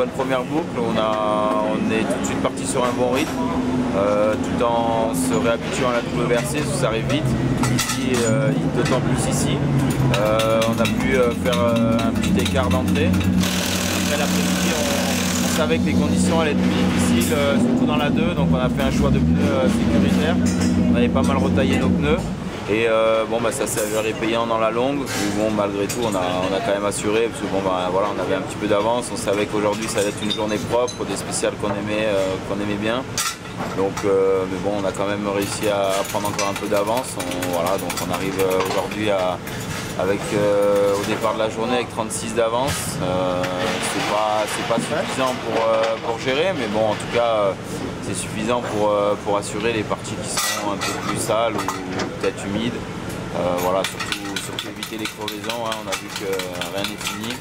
bonne première boucle, on est tout de suite parti sur un bon rythme, tout en se réhabituant à la WRC, ça arrive vite, ici, d'autant plus ici. On a pu faire un petit écart d'entrée. Après l'après-midi, on savait que les conditions allaient être difficiles, surtout dans la 2, donc on a fait un choix de pneus sécuritaires. On avait pas mal retaillé nos pneus. Et bon, bah, ça s'est avéré payant dans la longue. Bon, malgré tout, on a quand même assuré parce que bon, bah, voilà, on avait un petit peu d'avance. On savait qu'aujourd'hui ça allait être une journée propre, des spéciales qu'on aimait bien. Donc, mais bon, on a quand même réussi à prendre encore un peu d'avance. Voilà, donc on arrive aujourd'hui au départ de la journée avec 36 d'avance. C'est pas suffisant pour gérer, mais bon, en tout cas, c'est suffisant pour assurer les parties qui sont un peu plus sales ou peut-être humides. Voilà, surtout éviter les crevaisons, hein. On a vu que rien n'est fini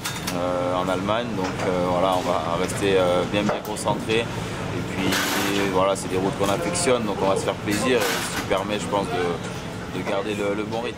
en Allemagne, donc voilà, on va rester bien concentré. Et puis voilà, c'est des routes qu'on affectionne, donc on va se faire plaisir et ce qui permet, je pense, de garder le bon rythme.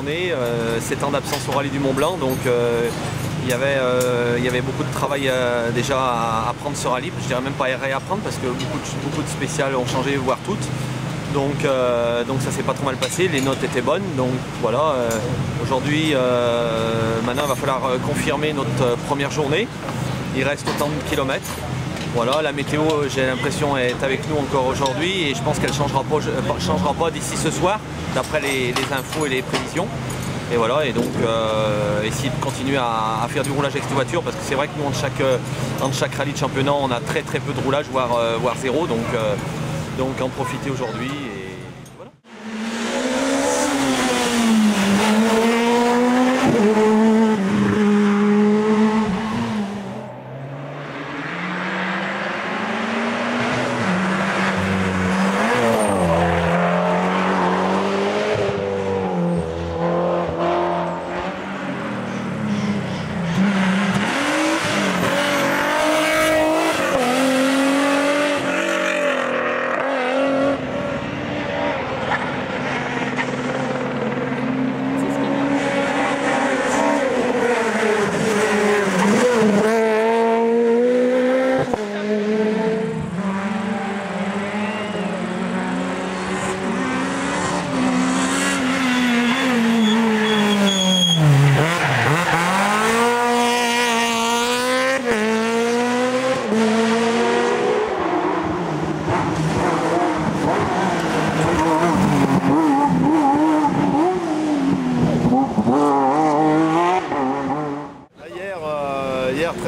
journée, 7 ans d'absence au rallye du Mont Blanc, donc il y avait beaucoup de travail déjà à apprendre ce rallye. Je dirais même pas à réapprendre parce que beaucoup de spéciales ont changé, voire toutes. Donc ça s'est pas trop mal passé, les notes étaient bonnes. Donc voilà, aujourd'hui, maintenant il va falloir confirmer notre première journée. Il reste autant de kilomètres. Voilà, la météo, j'ai l'impression, est avec nous encore aujourd'hui et je pense qu'elle ne changera pas d'ici ce soir, d'après les infos et les prévisions. Et voilà, et donc essayer de continuer à faire du roulage avec cette voiture, parce que c'est vrai que nous, entre chaque rallye de championnat, on a très peu de roulage, voire zéro, donc en profiter aujourd'hui. Et voilà.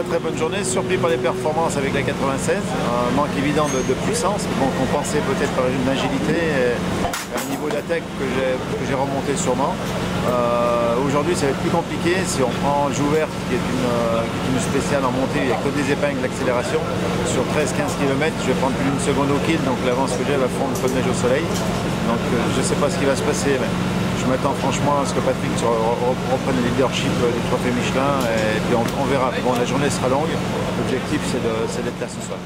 Très bonne journée, surpris par les performances avec la 96, un manque évident de puissance, bon, compensé peut-être par une agilité et un niveau d'attaque que j'ai remonté sûrement. Aujourd'hui ça va être plus compliqué si on prend Jouvert qui est une spéciale en montée, il n'y a que des épingles d'accélération. Sur 13-15 km, je vais prendre plus d'une seconde au kill, donc l'avance que j'ai va fondre comme neige au soleil. Donc je ne sais pas ce qui va se passer. Mais je m'attends franchement à ce que Patrick reprenne le leadership du trophée Michelin et puis on verra. Bon, la journée sera longue, l'objectif c'est d'être là ce soir.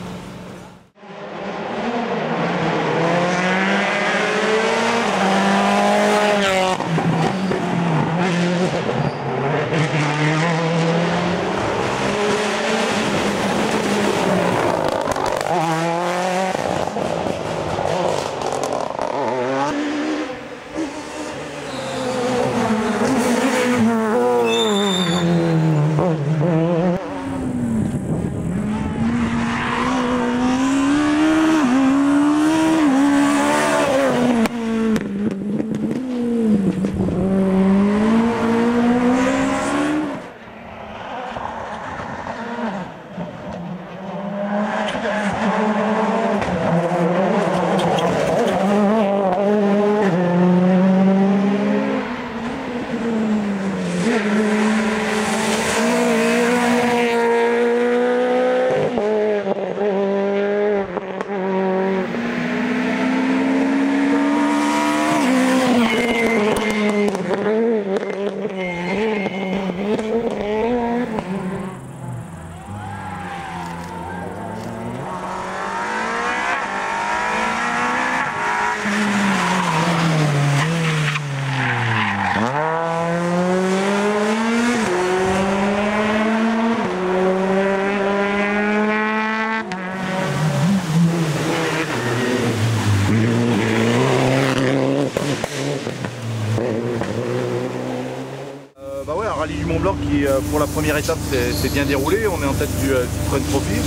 rallye du Mont Blanc qui, pour la première étape, s'est bien déroulé. On est en tête du Citroën Trophy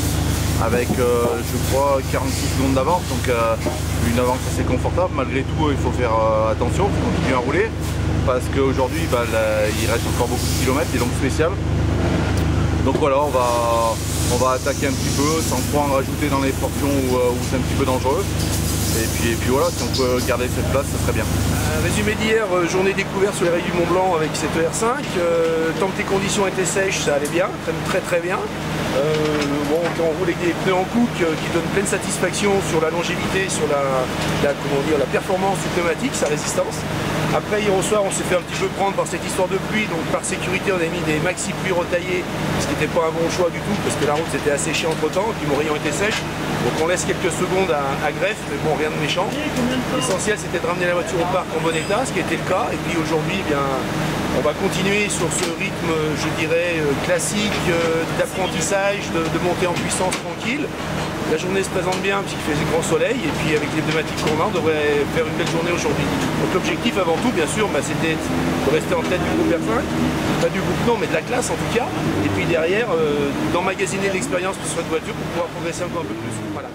avec, je crois, 46 secondes d'avance. Donc une avance assez confortable. Malgré tout, il faut faire attention, il faut continuer à rouler. Parce qu'aujourd'hui, il reste encore beaucoup de kilomètres, des longues spéciales. Donc voilà, on va attaquer un petit peu sans trop en rajouter dans les portions où c'est un petit peu dangereux. Et puis voilà, si on peut garder cette place, ça serait bien. Résumé d'hier, journée découverte sur les rayons du Mont Blanc avec cette ER5. Tant que les conditions étaient sèches, ça allait bien, très bien. Bon, on roule avec des pneus en Cook qui donnent pleine satisfaction sur la longévité, sur la performance du pneumatique, sa résistance. Après, hier au soir, on s'est fait un petit peu prendre par cette histoire de pluie, donc par sécurité, on a mis des maxi pluies retaillées, ce qui n'était pas un bon choix du tout, parce que la route s'était asséchée entre temps, et puis mon rayon était sèche. Donc on laisse quelques secondes à greffe, mais bon, rien de méchant. L'essentiel c'était de ramener la voiture au parc en bon état, ce qui était le cas. Et puis aujourd'hui, eh bien, on va continuer sur ce rythme, je dirais, classique d'apprentissage, de montée en puissance tranquille. La journée se présente bien puisqu'il fait grand soleil et puis avec les pneumatiques qu'on a, on devrait faire une belle journée aujourd'hui. Donc l'objectif avant tout, bien sûr, c'était de rester en tête du groupe R5. Pas du groupe non, mais de la classe en tout cas. Et puis derrière, d'emmagasiner l'expérience sur cette voiture pour pouvoir progresser encore un peu plus. Voilà.